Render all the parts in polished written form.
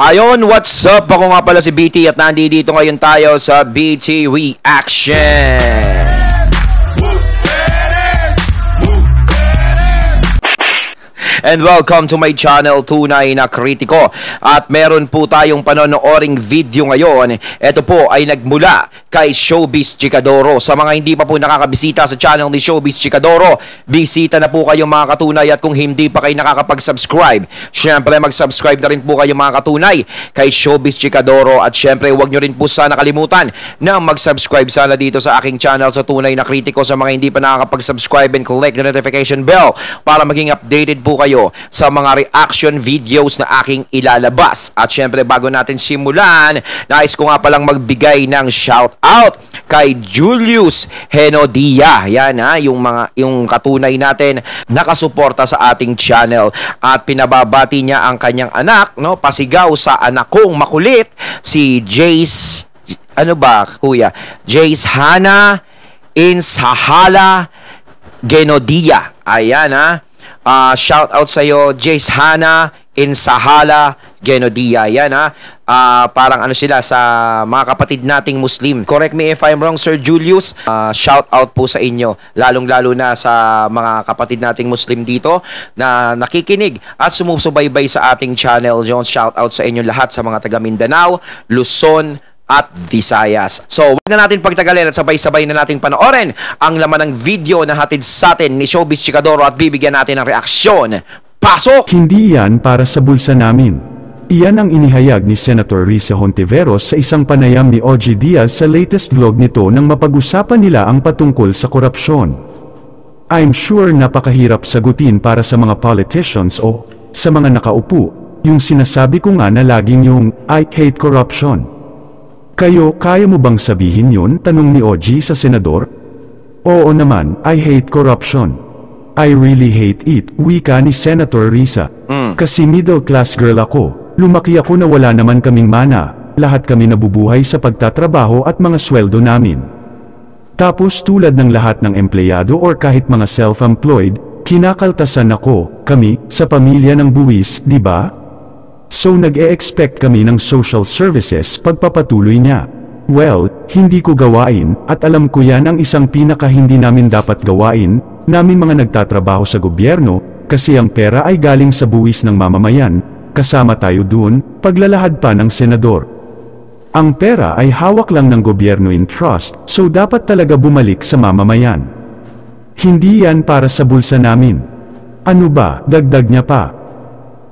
Ayon, what's up? Ako nga pala si BT at nandito ngayon tayo sa BT Reaction. And welcome to my channel, Tunay na Kritiko. At meron po tayong panonooring video ngayon. Ito po ay nagmula kay Showbiz Chikadoro. Sa mga hindi pa po nakakabisita sa channel ni Showbiz Chikadoro, bisita na po kayo mga katunay. At kung hindi pa kayo nakakapag-subscribe, syempre mag-subscribe na rin po kayo mga katunay kay Showbiz Chikadoro. At syempre huwag nyo rin po sana kalimutan na mag-subscribe sana dito sa aking channel sa Tunay na Kritiko. Sa mga hindi pa nakakapag-subscribe, and click the notification bell para maging updated po kayo sa mga reaction videos na aking ilalabas. At syempre bago natin simulan, nais ko nga palang magbigay ng shout out kay Julius Henodia. Yan yung katunay natin nakasuporta sa ating channel at pinababati niya ang kanyang anak, no, pasigaw sa anak kong makulit si Jace, kuya? Jace Hana Insahala Genodia. Ayan shout out sa iyo, Jace Hana Insahala Genodia. Yan parang sila sa mga kapatid nating Muslim. Correct me if I'm wrong, Sir Julius. Shout out po sa inyo, lalong-lalo na sa mga kapatid nating Muslim dito na nakikinig at sumusubaybay sa ating channel. Shout out sa inyo lahat sa mga taga Mindanao, Luzon at Visayas. So, wag na natin pagtagalin at sabay-sabay na nating panoorin ang laman ng video na hatid sa atin ni Showbiz Chikadoro at bibigyan natin ng reaksyon. Pasok! Hindi yan para sa bulsa namin. Iyan ang inihayag ni Senator Risa Hontiveros sa isang panayam ni OG Diaz sa latest vlog nito nang mapag-usapan nila ang patungkol sa korupsyon. I'm sure napakahirap sagutin para sa mga politicians o sa mga nakaupo, yung sinasabi ko nga na laging yung I hate corruption. Kayo, kaya mo bang sabihin yun? Tanong ni OG sa senador. Oo naman, I hate corruption. I really hate it, wika ni Senator Risa. Kasi middle class girl ako, lumaki ako na wala naman kaming mana, lahat kami nabubuhay sa pagtatrabaho at mga sweldo namin. Tapos tulad ng lahat ng empleyado or kahit mga self-employed, kinakaltasan kami, sa pamilya ng buwis, di ba? So nag-e-expect kami ng social services pagpapatuloy niya. Well, hindi ko gawain, at alam ko yan ang isang pinaka hindi namin dapat gawain, namin mga nagtatrabaho sa gobyerno, kasi ang pera ay galing sa buwis ng mamamayan, kasama tayo dun, paglalahad pa ng senador. Ang pera ay hawak lang ng gobyerno in trust, so dapat talaga bumalik sa mamamayan. Hindi yan para sa bulsa namin. Ano ba, dagdag niya pa.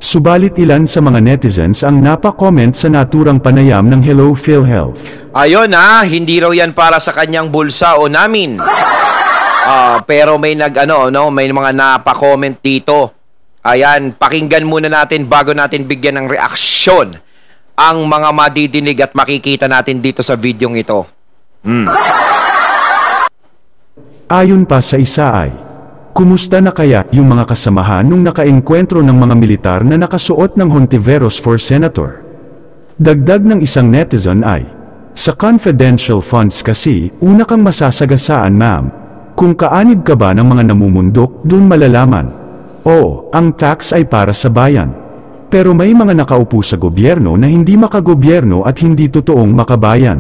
Subalit ilan sa mga netizens ang napa-comment sa naturang panayam ng Hello PhilHealth. Ayun hindi raw yan para sa kanyang bulsa o namin. Pero may may mga napa-comment dito. Ayan, pakinggan muna natin bago natin bigyan ng reaksyon ang mga madidinig at makikita natin dito sa videong ito. Ayon pa sa isa ay, kumusta na kaya yung mga kasamahan nung nakaengkwentro ng mga militar na nakasuot ng Hontiveros for Senator? Dagdag ng isang netizen ay, sa confidential funds kasi, una kang masasagasaan ma'am. Kung kaanib ka ba ng mga namumundok, dun malalaman. Oo, ang tax ay para sa bayan. Pero may mga nakaupo sa gobyerno na hindi makagobyerno at hindi totoong makabayan.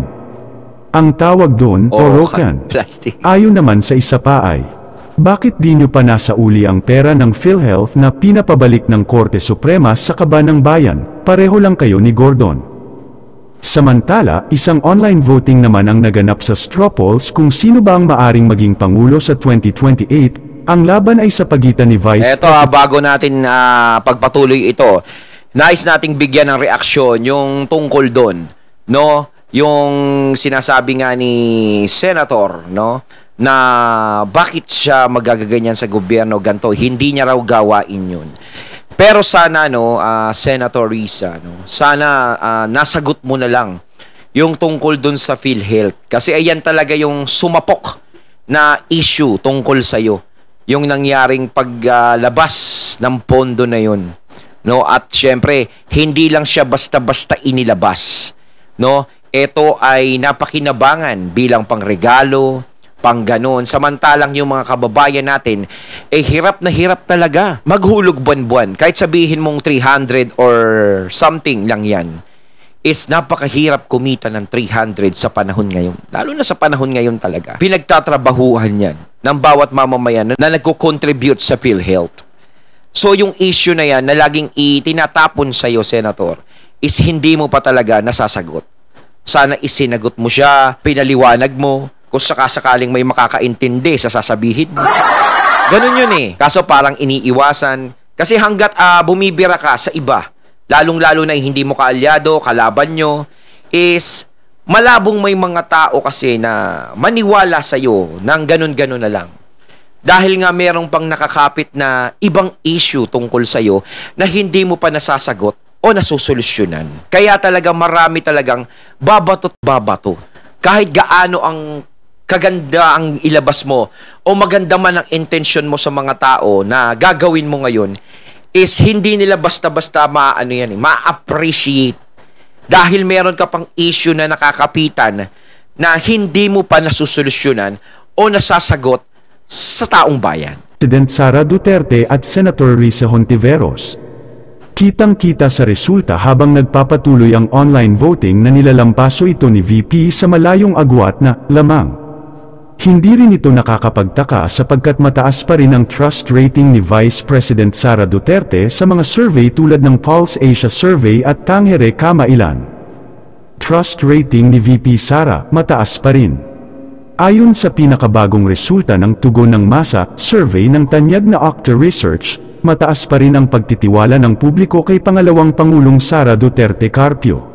Ang tawag doon, orokan. Ayon naman sa isa pa ay, bakit di nyo pa nasa uli ang pera ng PhilHealth na pinapabalik ng Korte Suprema sa kaban ng bayan? Pareho lang kayo ni Gordon. Samantala, isang online voting naman ang naganap sa straw polls kung sino ba ang maaring maging pangulo sa 2028. Ang laban ay sa pagitan ni Vice President. Bago natin pagpatuloy ito, nais nating bigyan ng reaksyon yung tungkol doon, no? Yung sinasabi nga ni Senator, no, na bakit siya magagaganyan sa gobyerno ganito, hindi niya raw gawain yun. Pero sana Senator Risa, sana nasagot mo na lang yung tungkol dun sa PhilHealth. Kasi ayan talaga yung sumapok na issue tungkol sa'yo. Yung nangyaring paglabas ng pondo na yun. No? At syempre, hindi lang siya basta-basta inilabas. No? Ito ay napakinabangan bilang pangregalo, pang ganon. Samantalang yung mga kababayan natin, hirap na hirap talaga. Maghulog buwan-buwan. Kahit sabihin mong 300 or something lang yan, is napakahirap kumita ng 300 sa panahon ngayon. Lalo na sa panahon ngayon talaga. Pinagtatrabahuhan yan ng bawat mamamayan na nagko-contribute sa PhilHealth. So yung issue na yan na laging itinatapon sa iyo, Senator, is hindi mo pa talaga nasasagot. Sana isinagot mo siya, pinaliwanag mo, kung sakasakaling may makakaintindi sa sasabihin mo. Ganun yun eh. Kaso parang iniiwasan. Kasi hanggat bumibira ka sa iba, lalong-lalo na hindi mo kaalyado, kalaban nyo, is malabong may mga tao kasi na maniwala sa'yo ng ganun-ganun na lang. Dahil nga merong pang nakakapit na ibang issue tungkol sa'yo na hindi mo pa nasasagot o nasusolusyonan. Kaya talaga marami talagang babato't babato. Kahit gaano ang kaganda ang ilabas mo o maganda man ang intention mo sa mga tao na gagawin mo ngayon, is hindi nila basta-basta ma-appreciate. Dahil meron ka pang issue na nakakapitan na hindi mo pa nasusolusyonan o nasasagot sa taong bayan. President Sara Duterte at Senator Risa Hontiveros. Kitang-kita sa resulta habang nagpapatuloy ang online voting na nilalampaso ito ni VP sa malayong agwat na lamang. Hindi rin ito nakakapagtaka sapagkat mataas pa rin ang trust rating ni Vice President Sara Duterte sa mga survey tulad ng Pulse Asia Survey at Tangere Kamailan. Trust rating ni VP Sara mataas pa rin. Ayon sa pinakabagong resulta ng Tugon ng Masa survey ng tanyag na Okta Research, mataas pa rin ang pagtitiwala ng publiko kay pangalawang Pangulong Sara Duterte Carpio.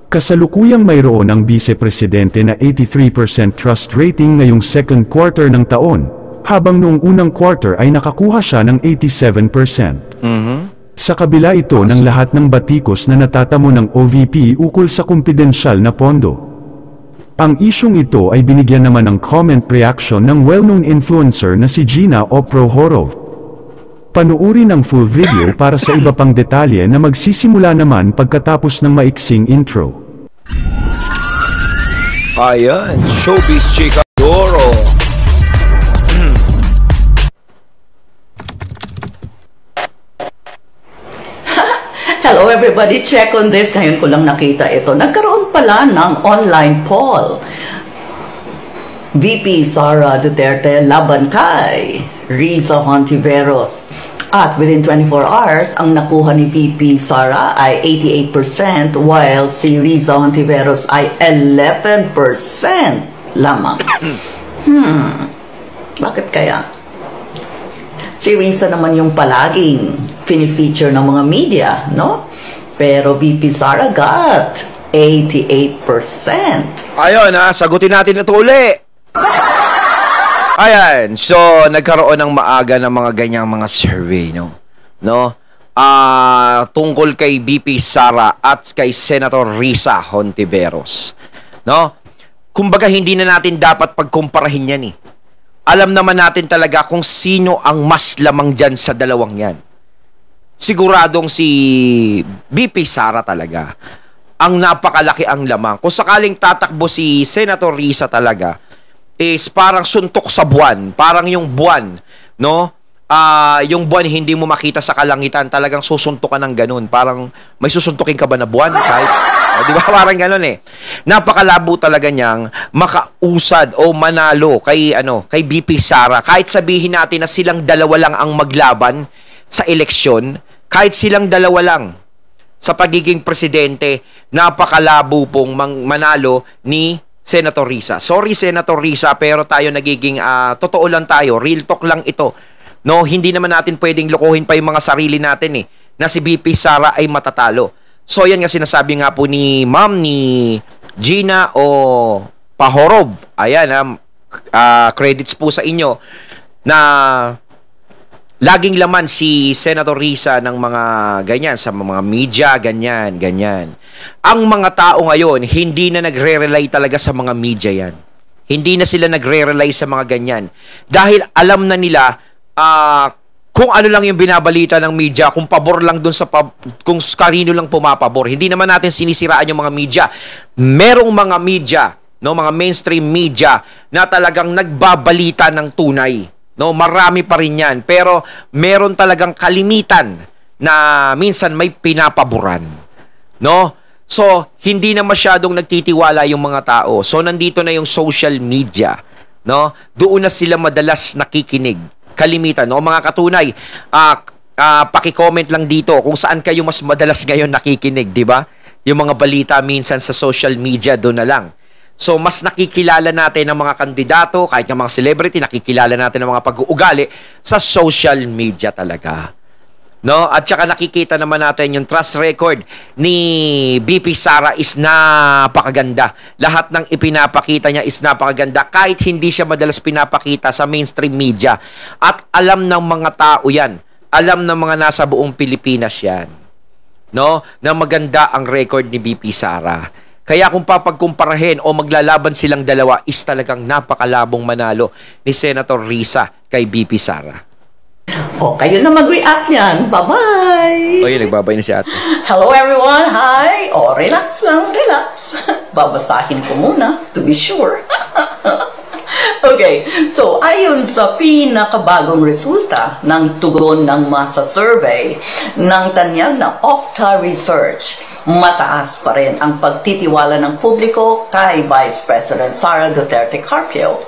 Kasalukuyang mayroon ang Vice Presidente na 83% trust rating ngayong second quarter ng taon, habang noong unang quarter ay nakakuha siya ng 87%. Sa kabila ito ng lahat ng batikos na natatamo ng OVP ukol sa kumpidensyal na pondo. Ang isyong ito ay binigyan naman ng comment reaction ng well-known influencer na si Gina Oprohorov. Panuuri ng full video para sa iba pang detalye na magsisimula naman pagkatapos ng maiksing intro. Ayan, Showbiz Chika Doro. Hello everybody, check on this. Ngayon ko lang nakita ito. Nagkaroon pala ng online poll. VP Sara Duterte laban kay Risa Hontiveros. At within 24 hours, ang nakuha ni VP Sara ay 88% while si Risa Hontiveros ay 11% lamang. Bakit kaya? Si Risa naman yung palaging pinifeature ng mga media, no? Pero VP Sara got 88%. Ayun sagutin natin ito uli. Ayan, so nagkaroon ng maaga ng mga ganyang mga survey, no? Tungkol kay VP Sara at kay Senator Risa Hontiveros, no? Kumbaga hindi na natin dapat pagkumparahin yan eh. Alam naman natin talaga kung sino ang mas lamang dyan sa dalawang yan. Siguradong si VP Sara talaga ang napakalaki ang lamang. Kung sakaling tatakbo si Senator Risa talaga, is parang suntok sa buwan. Parang yung buwan, no? Yung buwan hindi mo makita sa kalangitan, talagang susuntok ka ng ganun. Parang may susuntukin ka ba na buwan? Kahit, di ba? Parang ganun eh. Napakalabo talaga niyang makausad o manalo kay VP Sara. Kahit sabihin natin na silang dalawa lang ang maglaban sa eleksyon, kahit silang dalawa lang sa pagiging presidente, napakalabo pong manalo ni Senator Risa. Sorry Senator Risa, pero tayo nagiging totoo lang tayo, real talk lang ito. No, hindi naman natin pwedeng lokohin pa yung mga sarili natin eh, na si VP Sara ay matatalo. So yan nga sinasabi nga po ni Ma'am ni Gina Oprohorov. Ayan, credits po sa inyo na laging laman si Senator Risa ng mga ganyan, sa mga media, ganyan. Ang mga tao ngayon, hindi na nagre-rely talaga sa mga media yan. Hindi na sila nagre-rely sa mga ganyan. Dahil alam na nila kung ano lang yung binabalita ng media, kung pabor lang dun sa kung kanino lang pumapabor. Hindi naman natin sinisiraan yung mga media. Merong mga media no, mga mainstream media na talagang nagbabalita ng tunay. No, marami pa rin 'yan, pero meron talagang kalimitan na minsan may pinapaboran. No? So, hindi na masyadong nagtitiwala yung mga tao. So, nandito na yung social media, no? Doon na sila madalas nakikinig. Kalimitan, no? Mga katunay, paki-comment lang dito kung saan kayo mas madalas ngayon nakikinig, di ba? Yung mga balita minsan sa social media, doon na lang. So, mas nakikilala natin ang mga kandidato, kahit ng mga celebrity, nakikilala natin ang mga pag-uugali sa social media talaga. No? At saka nakikita naman natin yung trust record ni BP Sara is napakaganda. Lahat ng ipinapakita niya is napakaganda kahit hindi siya madalas pinapakita sa mainstream media. At alam ng mga tao yan. Alam ng mga nasa buong Pilipinas yan. No? Na maganda ang record ni BP Sara. Kaya kung papagkumparahin o maglalaban silang dalawa is talagang napakalabong manalo ni Senator Risa kay BP Sara. O, kayo na mag-react niyan. Bye-bye! O yun, nagbabay na si ate. Hello everyone! Hi! O, relax lang, relax. Babasahin ko muna, to be sure. Okay, so ayon sa pinakabagong resulta ng tugon ng masa survey ng tanyag na Okta Research, mataas pa rin ang pagtitiwala ng publiko kay Vice President Sara Duterte Carpio.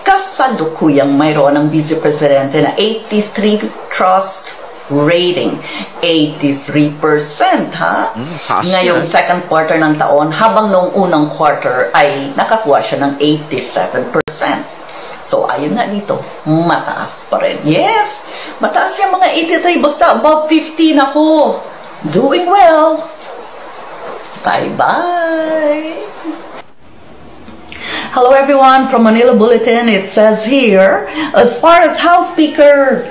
Kasalukuyang mayroon ng Vice Presidente na 83 trust rating. 83%, ha? Ngayong second quarter ng taon, habang noong unang quarter ay nakakuha siya ng 87%. So, ayun nga dito, mataas pa rin. Yes, mataas yung mga 83, basta above 15 ako. Doing well. Bye-bye. Hello everyone, from Manila Bulletin, it says here, as far as House Speaker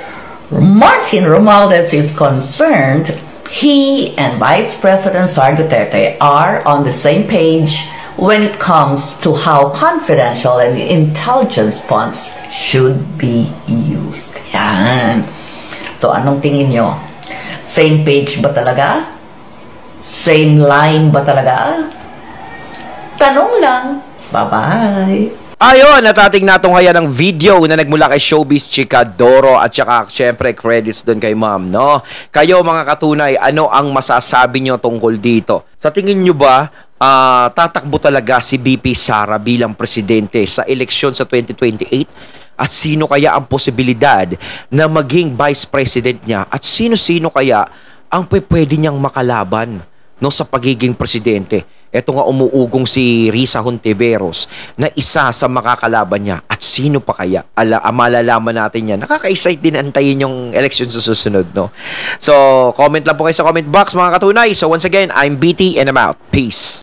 Martin Romualdez is concerned, he and Vice President Sara Duterte are on the same page when it comes to how confidential and intelligence funds should be used. Yan. So, anong tingin nyo? Same page ba talaga? Same line ba talaga? Tanong lang. Bye-bye. Ayon, natating natong haya ng video na nagmula kay Showbiz Chika Doro at saka syempre credits doon kay ma'am, no? Kayo mga katunay, ano ang masasabi nyo tungkol dito? Sa tingin nyo ba, tatakbo talaga si BP Sara bilang presidente sa eleksyon sa 2028? At sino kaya ang posibilidad na maging vice president niya? At sino-sino kaya ang pwede niyang makalaban, no, sa pagiging presidente? Ito nga umuugong si Risa Hontiveros na isa sa makakalaban niya. At sino pa kaya? Malalaman natin yan. Nakaka-excite din antayin yung election sa susunod, no? So, comment lang po kayo sa comment box mga katunay. So, once again, I'm BT and I'm out. Peace.